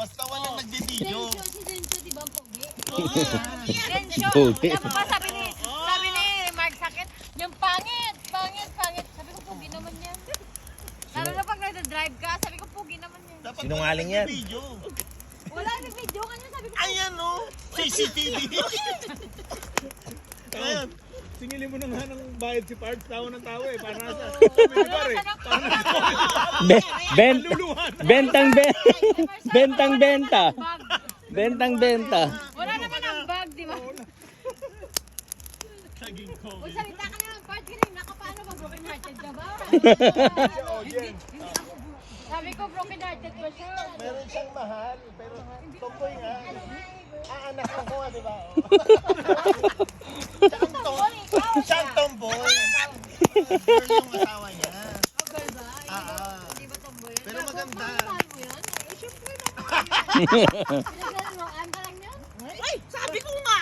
Basta walang nagbibideo. Si Zencho, di ba ang pogi? Pogi. Tapos pa sabi ni Mark Sakit, yung pangit. Sabi ko, pogi naman yan. Lalo na pag nagda-drive ka, sabi ko, pogi naman yan. Dapat Sinungaling walang yan. nagbibideo. Wala nang video kanya, sabi ko, Ayan o. CCTV. Ayan. Singilin mo na nga ng bayad si Pards, tawa ng tawa eh. Para nasa Bentang benta. bag. Bentang benta. Wala naman ang bag, di ba? Naging O COVID. salita ka naman, part ka rin, nakapaano ba, broken hearted ka ba? Sabi ko, broken hearted ba siya? Meron siyang mahal, pero tomboy nga. Anak ko nga, di ba? Siyang tomboy. Girl yung asawa niya. Oh, girl ba? Hindi ba tomboy? Pero maganda. Mahal mo yan? Eh, syempre naman. Pinaglaruan ka lang yan? Ay, sabi ko nga,